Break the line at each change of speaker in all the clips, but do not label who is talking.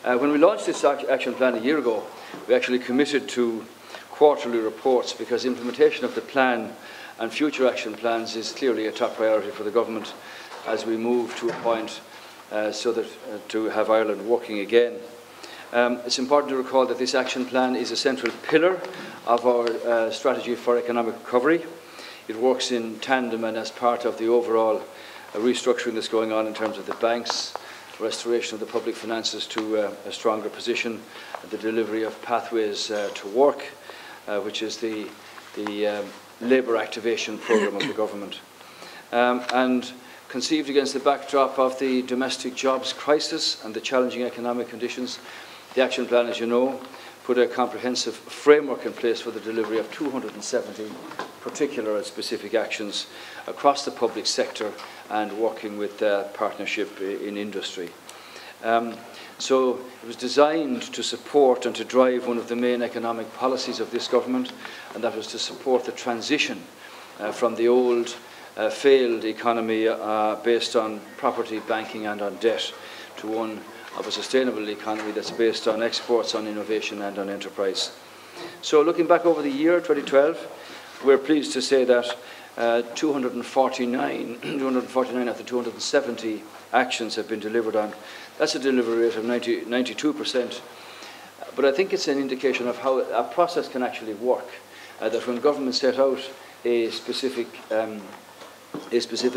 When we launched this action plan a year ago, we actually committed to quarterly reports because implementation of the plan and future action plans is clearly a top priority for the government as we move to a point to have Ireland working again. It's important to recall that this action plan is a central pillar of our strategy for economic recovery. It works in tandem and as part of the overall restructuring that's going on in terms of the banks, restoration of the public finances to a stronger position, the delivery of pathways to work, which is the labour activation programme of the government. And conceived against the backdrop of the domestic jobs crisis and the challenging economic conditions, the action plan, as you know, put a comprehensive framework in place for the delivery of 270 particular and specific actions across the public sector and working with partnership in industry. So it was designed to support and to drive one of the main economic policies of this government, and that was to support the transition from the old failed economy based on property, banking and on debt to one of a sustainable economy that's based on exports, on innovation and on enterprise. So looking back over the year 2012, we're pleased to say that 249 of the 270 actions have been delivered on. That's a delivery rate of 92%. But I think it's an indication of how a process can actually work, that when government set out a specific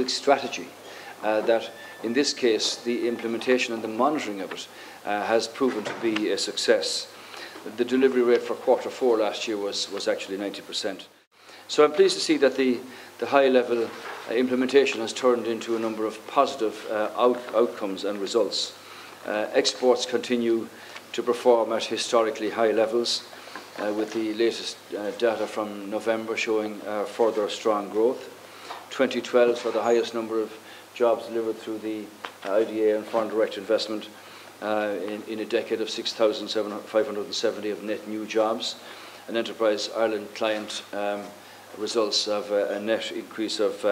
strategy, that in this case the implementation and the monitoring of it has proven to be a success. The delivery rate for Q4 last year was actually 90%. So I'm pleased to see that the high-level implementation has turned into a number of positive outcomes and results. Exports continue to perform at historically high levels, with the latest data from November showing further strong growth. 2012 saw the highest number of jobs delivered through the IDA and foreign direct investment in a decade of 6,570 of net new jobs. An Enterprise Ireland client results of a net increase of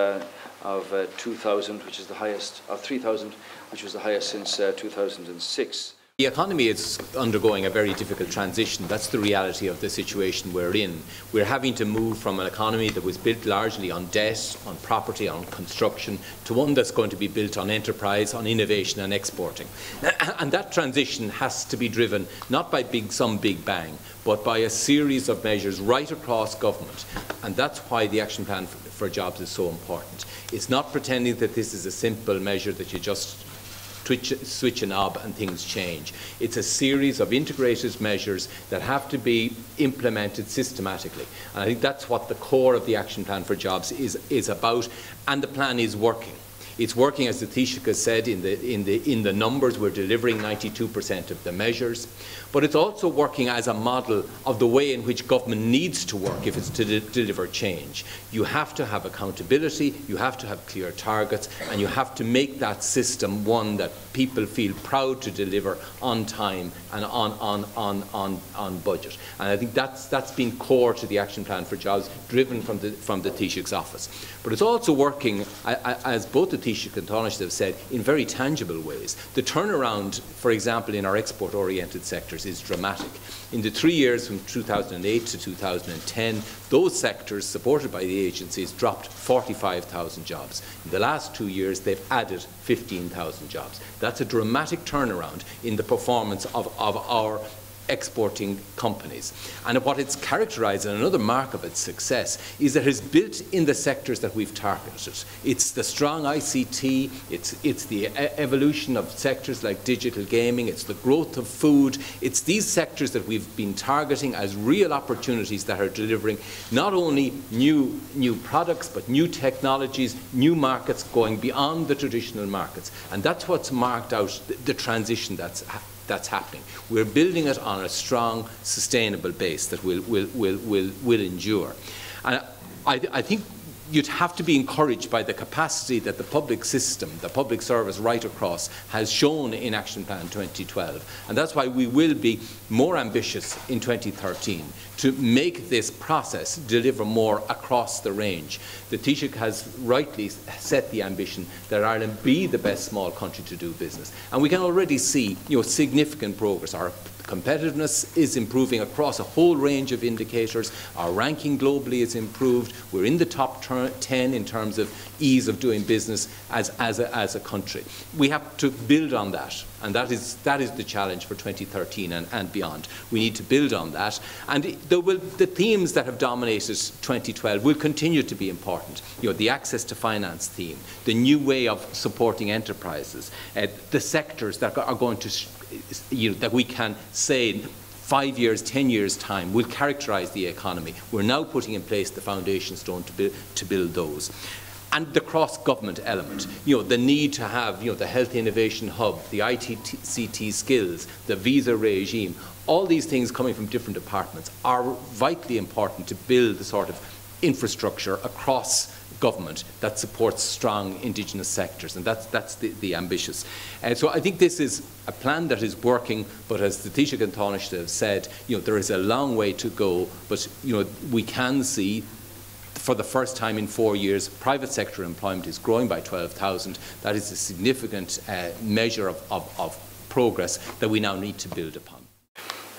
2,000, which is the highest, of 3,000, which was the highest since 2006.
The economy is undergoing a very difficult transition. That's the reality of the situation we're in. We're having to move from an economy that was built largely on debt, on property, on construction, to one that's going to be built on enterprise, on innovation and exporting. And that transition has to be driven not by some big bang, but by a series of measures right across government. And that's why the Action Plan for Jobs is so important. It's not pretending that this is a simple measure that you just switch a knob and things change. It's a series of integrated measures that have to be implemented systematically. And I think that's what the core of the Action Plan for Jobs is about, and the plan is working. It's working, as the Taoiseach has said, in the numbers. We're delivering 92% of the measures. But it's also working as a model of the way in which government needs to work if it's to deliver change. You have to have accountability, you have to have clear targets, and you have to make that system one that people feel proud to deliver on time and on budget. And I think that's been core to the Action Plan for Jobs, driven from the Taoiseach's office. But it's also working, as both the Taoiseach and Taoiseach have said, in very tangible ways. The turnaround, for example, in our export-oriented sectors is dramatic. In the 3 years from 2008 to 2010, those sectors, supported by the agencies, dropped 45,000 jobs. In the last 2 years, they've added 15,000 jobs. That's a dramatic turnaround in the performance of our exporting companies. And what it's characterised, and another mark of its success, is that it's built in the sectors that we've targeted. It's the strong ICT, it's the evolution of sectors like digital gaming, it's the growth of food. It's these sectors that we've been targeting as real opportunities that are delivering not only new products, but new technologies, new markets going beyond the traditional markets. And that's what's marked out the transition that's happening. We're building it on a strong, sustainable base that will endure. And I think you'd have to be encouraged by the capacity that the public system, the public service right across, has shown in Action Plan 2012. And that's why we will be more ambitious in 2013 to make this process deliver more across the range. The Taoiseach has rightly set the ambition that Ireland be the best small country to do business. And we can already see, significant progress. Our competitiveness is improving across a whole range of indicators. Our ranking globally is improved. We're in the top 10 in terms of ease of doing business as a country. We have to build on that, and that is the challenge for 2013 and beyond. We need to build on that, and the themes that have dominated 2012 will continue to be important. The access to finance theme, the new way of supporting enterprises, the sectors that are going to that we can say in 5 years, 10 years' time will characterise the economy. We're now putting in place the foundation stone to build those. And the cross-government element, the need to have, the Health Innovation Hub, the ICT skills, the visa regime, all these things coming from different departments are vitally important to build the sort of infrastructure across government that supports strong indigenous sectors, and that's the ambitious. So I think this is a plan that is working, but as the Taoiseach and Taoiseach have said, there is a long way to go, but we can see for the first time in 4 years, private sector employment is growing by 12,000. That is a significant measure of progress that we now need to build upon.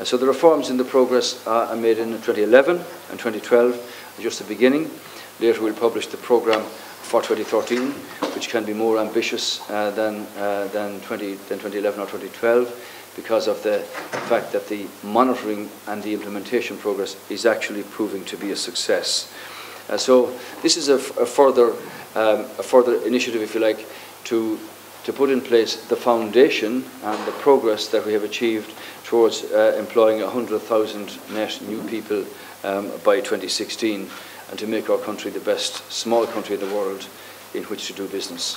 So the reforms in the progress are made in 2011 and 2012, just the beginning. Later we'll publish the programme for 2013, which can be more ambitious than 2011 or 2012, because of the fact that the monitoring and the implementation progress is actually proving to be a success. So this is a further initiative, if you like, to put in place the foundation and the progress that we have achieved towards employing 100,000 net new people by 2016, and to make our country the best small country in the world in which to do business.